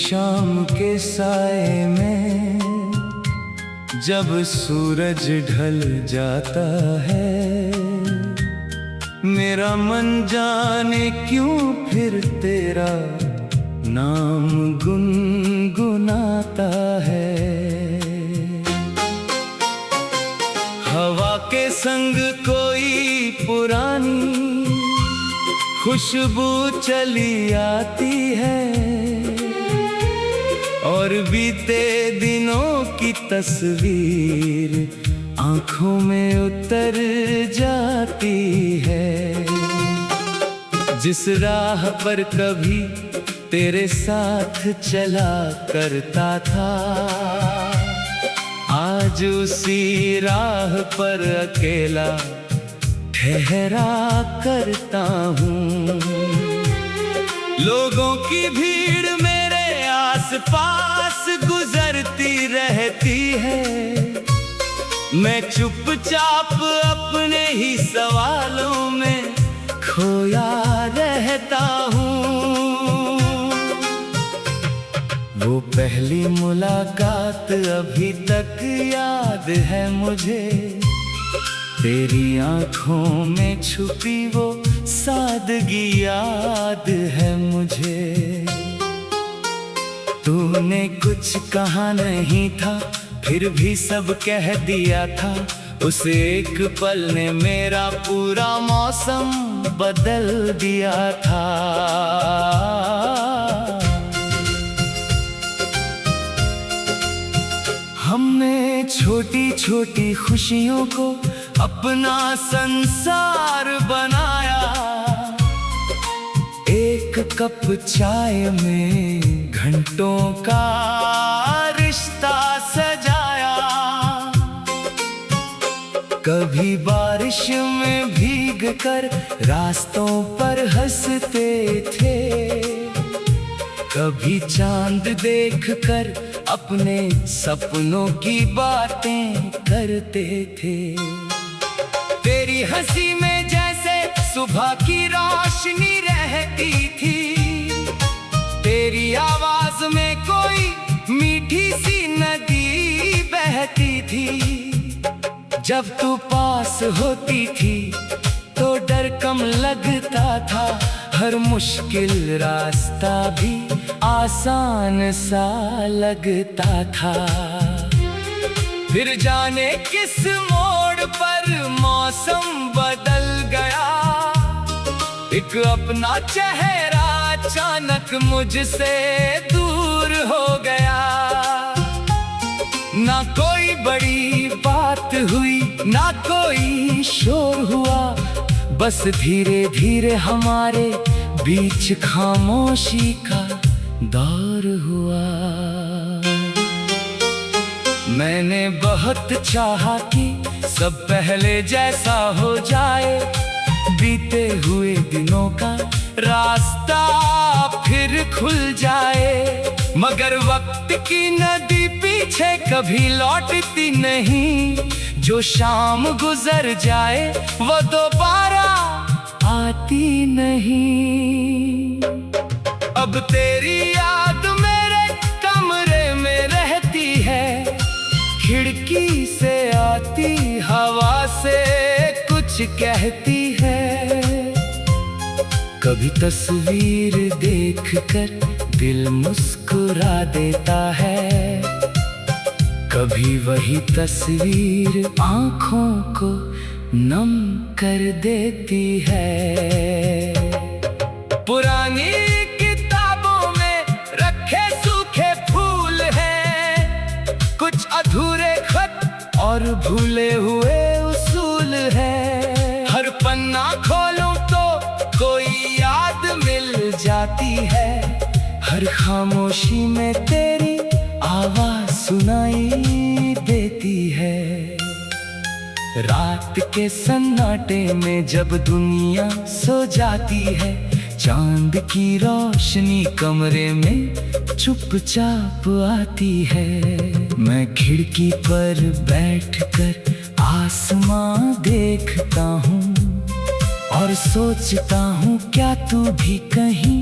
शाम के साए में जब सूरज ढल जाता है, मेरा मन जाने क्यों फिर तेरा नाम गुनगुनाता है। हवा के संग कोई पुरानी खुशबू चली आती है, और बीते दिनों की तस्वीर आंखों में उतर जाती है। जिस राह पर कभी तेरे साथ चला करता था, आज उसी राह पर अकेला ठहरा करता हूँ। लोगों की भीड़ मेरे आसपास गुजरती रहती है, मैं चुपचाप अपने ही सवालों में खोया रहता हूँ। वो पहली मुलाकात अभी तक याद है मुझे, तेरी आंखों में छुपी वो सादगी याद है मुझे। तूने कुछ कहा नहीं था, फिर भी सब कह दिया था। उस एक पल ने मेरा पूरा मौसम बदल दिया था। हमने छोटी छोटी खुशियों को अपना संसार बनाया, एक कप चाय में घंटों का रिश्ता सजाया। कभी बारिश में भीग कर रास्तों पर हंसते थे, कभी चांद देखकर अपने सपनों की बातें करते थे। तेरी हंसी में जैसे सुबह की रोशनी रहती थी, तेरी आवाज में कोई मीठी सी नदी बहती थी। जब तू पास होती थी तो डर कम लगता था, हर मुश्किल रास्ता भी आसान सा लगता था। फिर जाने किस मोड़ पर मौसम बदल गया, एक अपना चेहरा अचानक मुझसे दूर हो गया। ना कोई बड़ी बात हुई, ना कोई शोर हुआ, बस धीरे धीरे हमारे बीच खामोशी का दौर हुआ। मैंने बहुत चाहा कि सब पहले जैसा हो जाए, बीते हुए दिनों का रास्ता फिर खुल जाए। मगर वक्त की नदी पीछे कभी लौटती नहीं, जो शाम गुजर जाए वो दोबारा आती नहीं। अब तेरी याद मेरे कमरे में रहती है, खिड़की से आती हवा से कुछ कहती है। कभी तस्वीर देखकर दिल मुस्कुरा देता है, कभी वही तस्वीर आंखों को नम कर देती है। पुरानी किताबों में रखे सूखे फूल हैं, कुछ अधूरे खत और भूले हुए उसूल हैं। हर पन्ना खोलूं तो कोई याद मिल जाती है, हर खामोशी में तेरी आवाज सुनाई देती है। रात के सन्नाटे में जब दुनिया सो जाती है, चांद की रोशनी कमरे में चुपचाप आती है। मैं खिड़की पर बैठकर आसमां देखता हूँ और सोचता हूँ क्या तू भी कहीं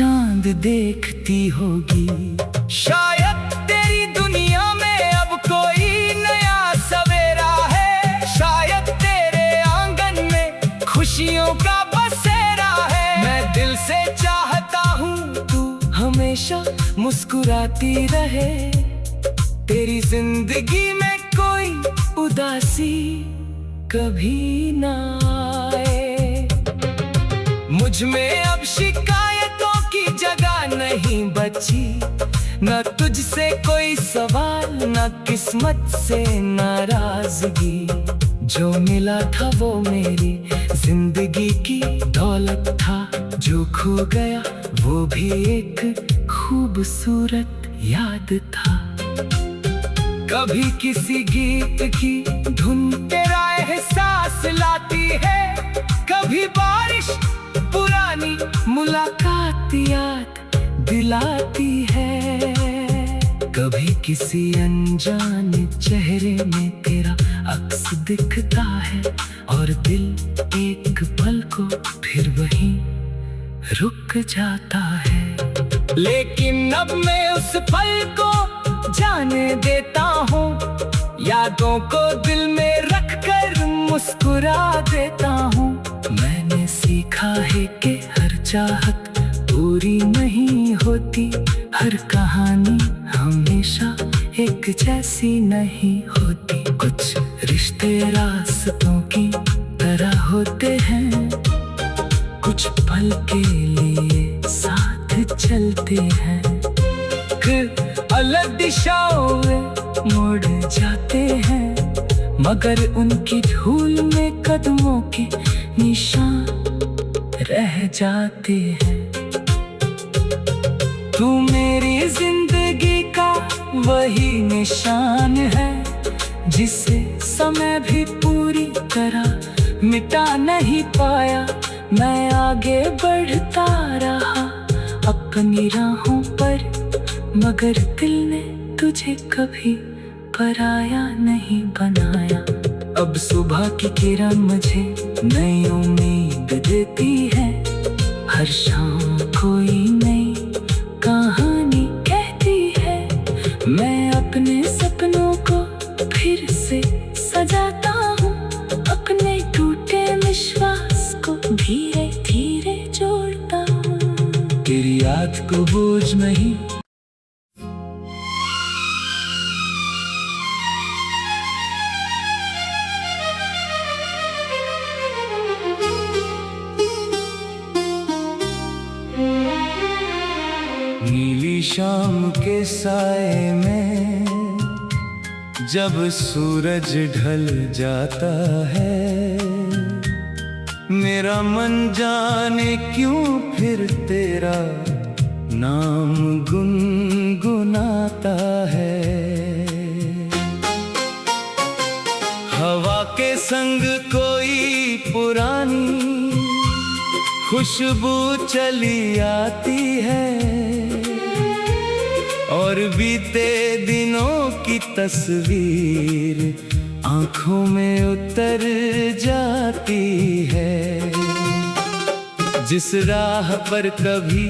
चांद देखती होगी। शायद तेरी दुनिया में अब कोई नया सवेरा है, शायद तेरे आंगन में खुशियों का बसेरा है। मैं दिल से चाहता हूँ तू हमेशा मुस्कुराती रहे, तेरी जिंदगी में कोई उदासी कभी ना आए। मुझ में अब शिकायतों की जगह नहीं बची, न तुझसे कोई सवाल न किस्मत से नाराजगी। जो मिला था वो मेरी जिंदगी की दौलत था, जो खो गया वो भी एक खूबसूरत याद था। कभी किसी गीत की धुन तेरा एहसास लाती है, कभी बारिश पुरानी मुलाकात याद दिलाती है। कभी किसी अनजाने चेहरे में तेरा अक्स दिखता है, और दिल एक पल को फिर वहीं रुक जाता है। लेकिन अब मैं उस पल को जाने देता हूँ, यादों को दिल में रखकर मुस्कुरा देता हूँ। मैंने सीखा है कि हर चाहत पूरी नहीं होती, हर कहानी हमेशा एक जैसी नहीं होती। कुछ रिश्ते रास्तों की तरह होते हैं, कुछ पल के लिए साथ चलते हैं, अलग दिशाओं में मुड़ जाते हैं, मगर उनकी धूल में कदमों के निशान रह जाते हैं। तू मेरी जिंदगी का वही निशान है, जिसे समय भी पूरी तरह मिटा नहीं पाया। मैं आगे बढ़ता रहा अपनी राहों पर, मगर दिल ने तुझे कभी पराया नहीं बनाया। अब सुबह की किरण मुझे नई उम्मीद देती है, हर शाम कोई नई कहानी कहती है। मैं अपने सपनों को फिर से सजाता हूँ, अपने टूटे विश्वास को धीरे धीरे जोड़ता हूँ। तेरी याद को बोझ नहीं, नीली शाम के साए में जब सूरज ढल जाता है, मेरा मन जाने क्यों फिर तेरा नाम गुनगुनाता है। हवा के संग कोई पुरानी खुशबू चली आती है, और बीते दिनों की तस्वीर आंखों में उतर जाती है। जिस राह पर कभी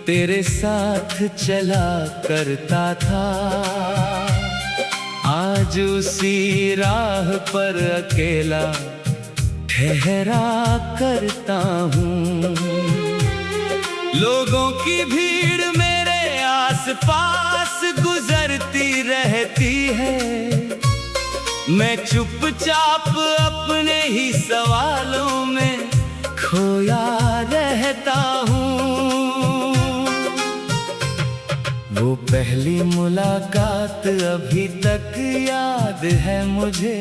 तेरे साथ चला करता था, आज उसी राह पर अकेला ठहरा करता हूँ। लोगों की भीड़ मेरे आसपास गुजरती रहती है, मैं चुपचाप अपने ही सवालों में खोया रहता हूँ। वो पहली मुलाकात अभी तक याद है मुझे,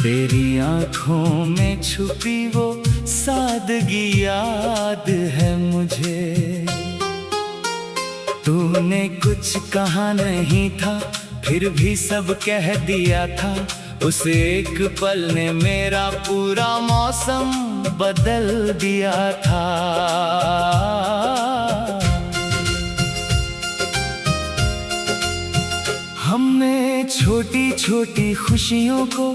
तेरी आंखों में छुपी वो सादगी याद है मुझे। तूने कुछ कहा नहीं था, फिर भी सब कह दिया था। उस एक पल ने मेरा पूरा मौसम बदल दिया था। हमने छोटी छोटी खुशियों को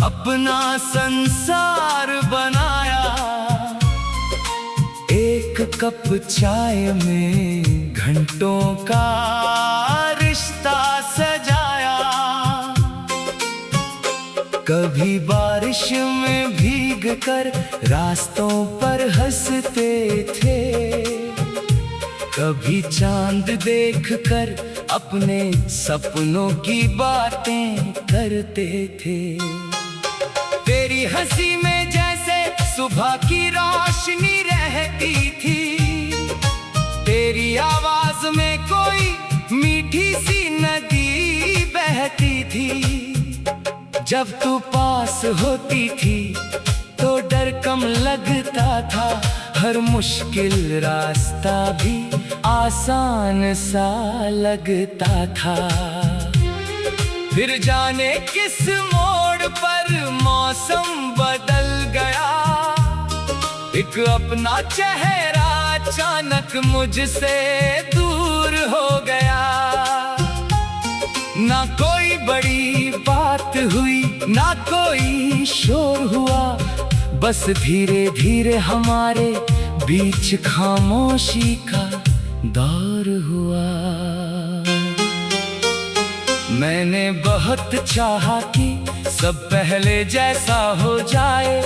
अपना संसार बनाया, एक कप चाय में घंटों का रिश्ता सजाया। कभी बारिश में भीग कर रास्तों पर हंसते थे, कभी चांद देखकर अपने सपनों की बातें करते थे। तेरी हंसी में जैसे सुबह की रोशनी रहती थी, तेरी आवाज में कोई मीठी सी नदी बहती थी। जब तू पास होती थी तो डर कम लगता था, हर मुश्किल रास्ता भी आसान सा लगता था। फिर जाने किस मोड़ पर मौसम बदल गया, एक अपना चेहरा अचानक मुझसे दूर हो गया। ना कोई बड़ी बात हुई, ना कोई शोर हुआ, बस धीरे धीरे हमारे बीच खामोशी का दौर हुआ। मैंने बहुत चाहा कि सब पहले जैसा हो जाए,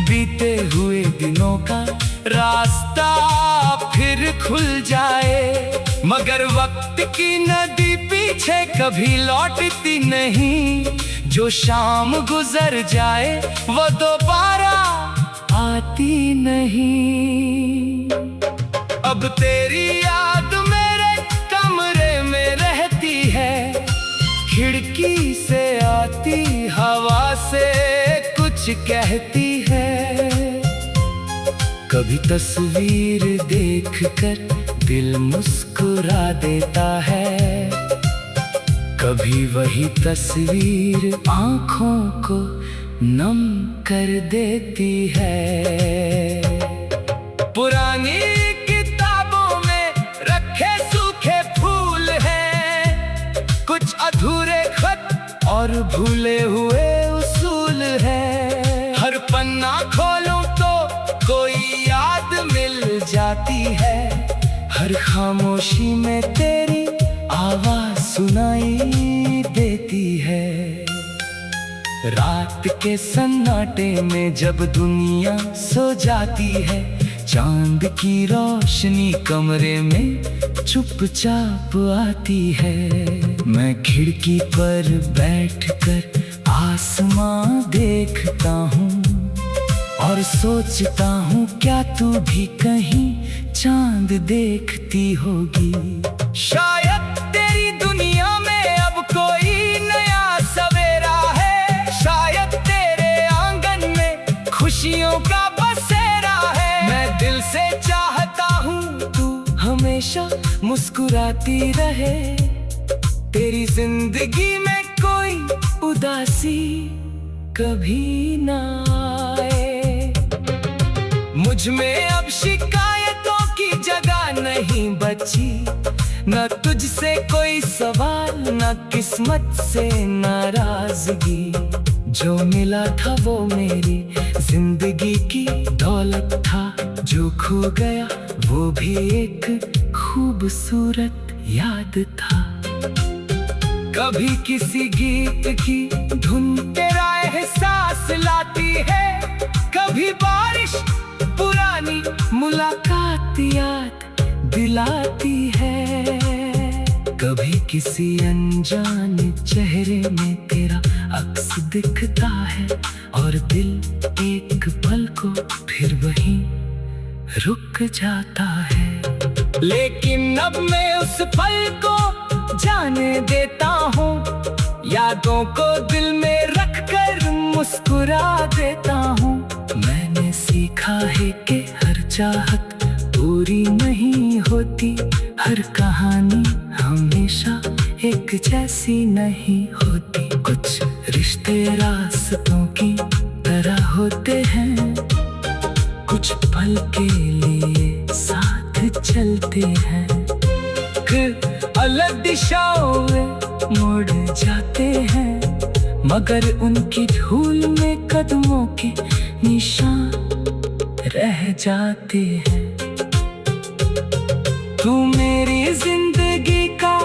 बीते हुए दिनों का रास्ता फिर खुल जाए। मगर वक्त की नदी पीछे कभी लौटती नहीं, जो शाम गुजर जाए वो दोबारा आती नहीं। अब तेरी याद मेरे कमरे में रहती है, खिड़की से आती हवा से कुछ कहती है। कभी तस्वीर देखकर दिल मुस्कुरा देता है, कभी वही तस्वीर आँखों को नम कर देती है। पुरानी किताबों में रखे सूखे फूल हैं, कुछ अधूरे खत और भूले हुए उसूल हैं। हर पन्ना खोलूं तो कोई याद मिल जाती है, हर खामोशी में तेरी आवाज सुनाई देती है। रात के सन्नाटे में जब दुनिया सो जाती है, चांद की रोशनी कमरे में चुपचाप आती है। मैं खिड़की पर बैठकर आसमां देखता हूँ और सोचता हूँ क्या तू भी कहीं चांद देखती होगी। शायद तेरी दुनिया में अब कोई नया सवेरा है, शायद तेरे आंगन में खुशियों का बसेरा है। मैं दिल से चाहता हूँ तू हमेशा मुस्कुराती रहे, तेरी जिंदगी में कोई उदासी कभी ना आए। मुझ में अब शिकायतों की जगह नहीं बची, न तुझसे कोई सवाल, न किस्मत से नाराजगी। जो मिला था वो मेरी जिंदगी की दौलत था, जो खो गया वो भी एक खूबसूरत याद था। कभी किसी गीत की धुन तेरा एहसास लाती है, कभी बारिश पुरानी मुलाकात याद दिलाती है। कभी किसी अनजाने चेहरे में तेरा अक्स दिखता है और दिल एक पल को फिर वहीं रुक जाता है। लेकिन अब मैं उस पल को जाने देता हूँ, यादों को दिल में रखकर मुस्कुरा देता हूँ। मैंने सीखा है कि हर चाहत पूरी नहीं होती, हर कहानी हमेशा एक जैसी नहीं होती। कुछ रिश्ते रास्तों की तरह होते हैं, कुछ पल के लिए साथ चलते हैं, फिर अलग दिशाओं में मुड़ जाते हैं, मगर उनकी धूल में कदमों के निशान रह जाते हैं। तू मेरी जिंदगी का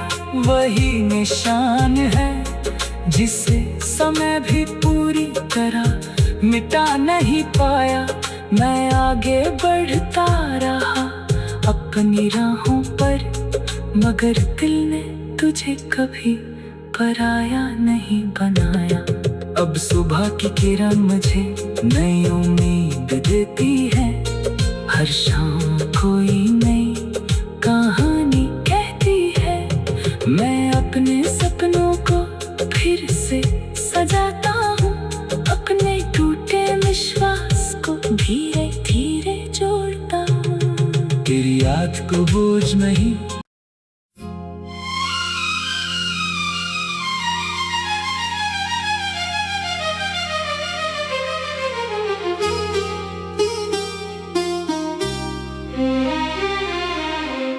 वही निशान है जिसे समय भी पूरी तरह मिटा नहीं पाया। मैं आगे बढ़ता रहा अपनी राहों पर, मगर दिल ने तुझे कभी पराया नहीं बनाया। अब सुबह की किरण मुझे नई उम्मीद देती है, हर शाम कोई नई कहानी कहती है। मैं अपने सपनों को फिर से सजाता हूँ, अपने टूटे विश्वास को धीरे धीरे जोड़ता हूँ। तेरी याद को बोझ नहीं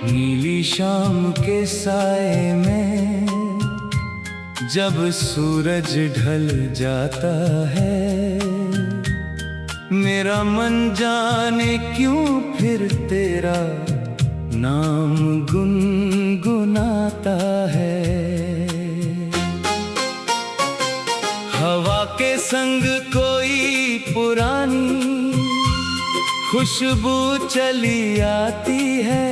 नीली शाम के साए में जब सूरज ढल जाता है, मेरा मन जाने क्यों फिर तेरा नाम गुनगुनाता है। हवा के संग कोई पुरानी खुशबू चली आती है,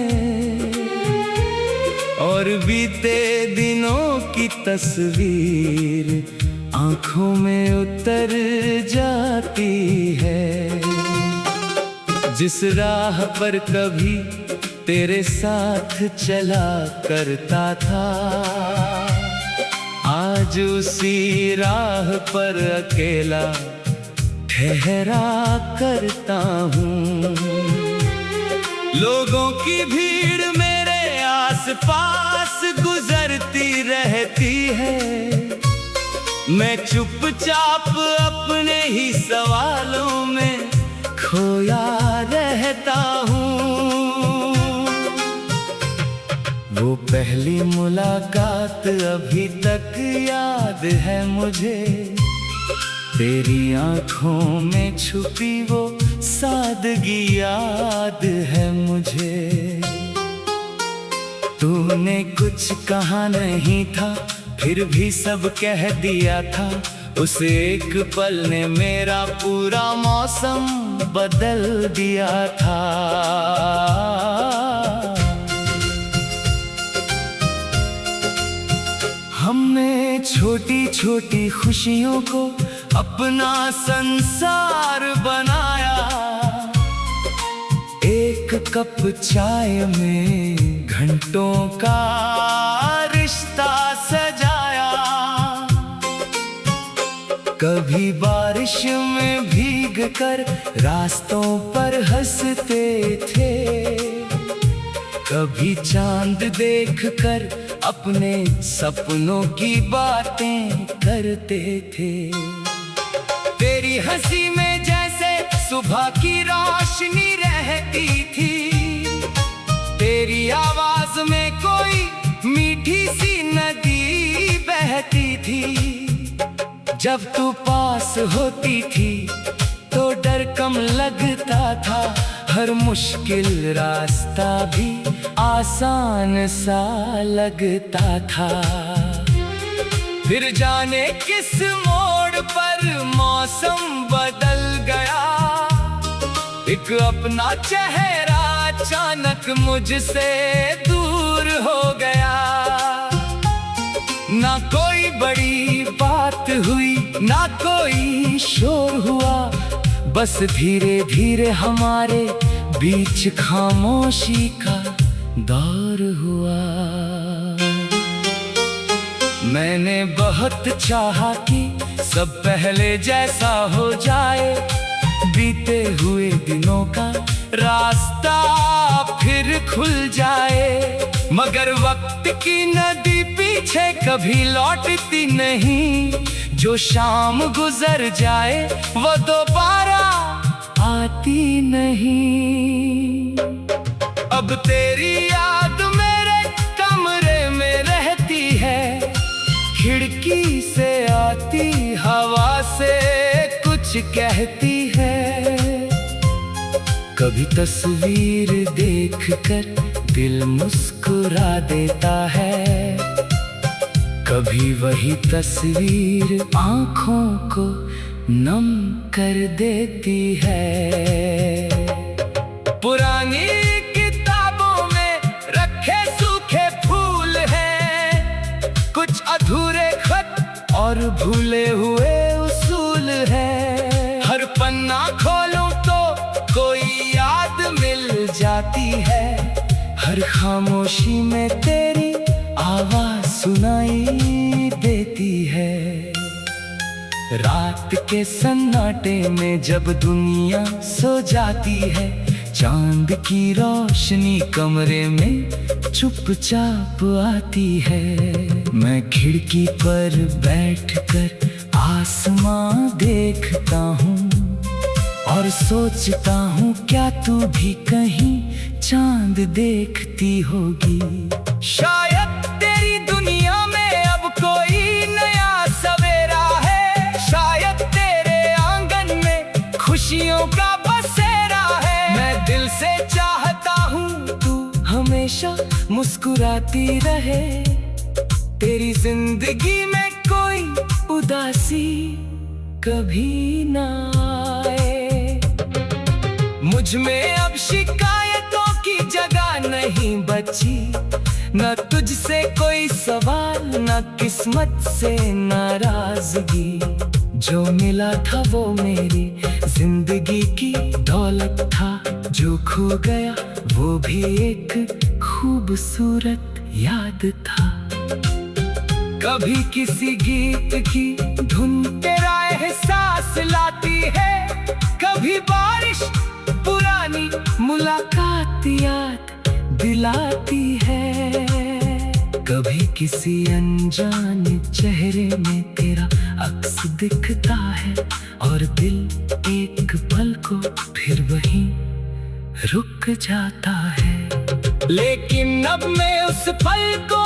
और बीते दिनों की तस्वीर आंखों में उतर जाती है। जिस राह पर कभी तेरे साथ चला करता था, आज उसी राह पर अकेला ठहरा करता हूँ। लोगों की भीड़ मेरे आस-पास गुजरती रहती है, मैं चुपचाप अपने ही सवालों में खोया रहता हूँ। वो पहली मुलाकात अभी तक याद है मुझे, तेरी आंखों में छुपी वो सादगी याद है मुझे। तूने कुछ कहा नहीं था, फिर भी सब कह दिया था। उस एक पल ने मेरा पूरा मौसम बदल दिया था। हमने छोटी छोटी खुशियों को अपना संसार बनाया, एक कप चाय में घंटों का रिश्ता सजाया। कभी बारिश में भीग कर रास्तों पर हंसते थे, कभी चांद देखकर अपने सपनों की बातें करते थे। तेरी हंसी में जैसे सुबह की रोशनी रहती थी, तेरी आवाज में कोई मीठी सी नदी बहती थी। जब तू पास होती थी तो डर कम लगता था, हर मुश्किल रास्ता भी आसान सा लगता था। फिर जाने किस मोड़ पर मौसम बदल गया, एक अपना चेहरा अचानक मुझसे दूर हो गया। ना कोई बड़ी बात हुई, ना कोई शोर हुआ, बस धीरे धीरे हमारे बीच खामोशी का दौर हुआ। मैंने बहुत चाहा कि सब पहले जैसा हो जाए, बीते हुए दिनों का रास्ता फिर खुल जाए। मगर वक्त की नदी पीछे कभी लौटती नहीं, जो शाम गुजर जाए वो दोबारा आती नहीं। अब तेरी याद मेरे कमरे में रहती है, खिड़की से आती हवा से कुछ कहती है। कभी तस्वीर देखकर दिल मुस्कुरा देता है। कभी वही तस्वीर आँखों को नम कर देती है। पुरानी किताबों में रखे सूखे फूल हैं, कुछ अधूरे खत और भूले हुए उसूल हैं। हर पन्ना खोलूं तो कोई याद मिल जाती है। हर खामोशी में तेरी आवाज सुनाई देती है। रात के सन्नाटे में जब दुनिया सो जाती है, चांद की रोशनी कमरे में चुपचाप आती है। मैं खिड़की पर बैठकर आसमां देखता हूँ और सोचता हूँ क्या तू भी कहीं चांद देखती होगी। शायद तेरी दुनिया में अब कोई नया सवेरा है, शायद तेरे आंगन में खुशियों का बसेरा है। मैं दिल से चाहता हूँ तू हमेशा मुस्कुराती रहे, तेरी जिंदगी में कोई उदासी कभी ना आए। मुझ में अब शिकायतों की जगह नहीं बची, न तुझसे कोई सवाल, न किस्मत से नाराजगी। जो मिला था वो मेरी जिंदगी की दौलत था, जो खो गया वो भी एक खूबसूरत याद था। कभी किसी गीत की धुन तेरा एहसास लाती है, कभी बारिश पुरानी मुलाकात याद दिलाती है। कभी किसी अनजाने चेहरे में तेरा अक्स दिखता है और दिल एक पल को फिर वहीं रुक जाता है। लेकिन अब मैं उस पल को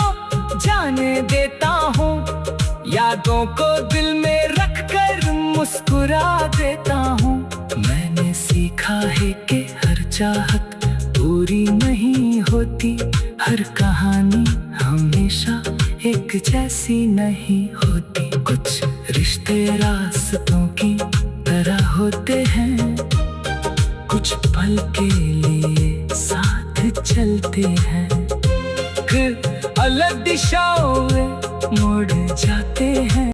जाने देता हूँ, यादों को दिल में रखकर मुस्कुरा देता हूँ। मैंने सीखा है कि हर चाहत पूरी नहीं होती, हर कहानी हमेशा एक जैसी नहीं होती। कुछ रिश्ते रास्तों की तरह होते हैं, कुछ पल के लिए साथ चलते हैं, फिर अलग दिशाओं में मुड़ जाते हैं।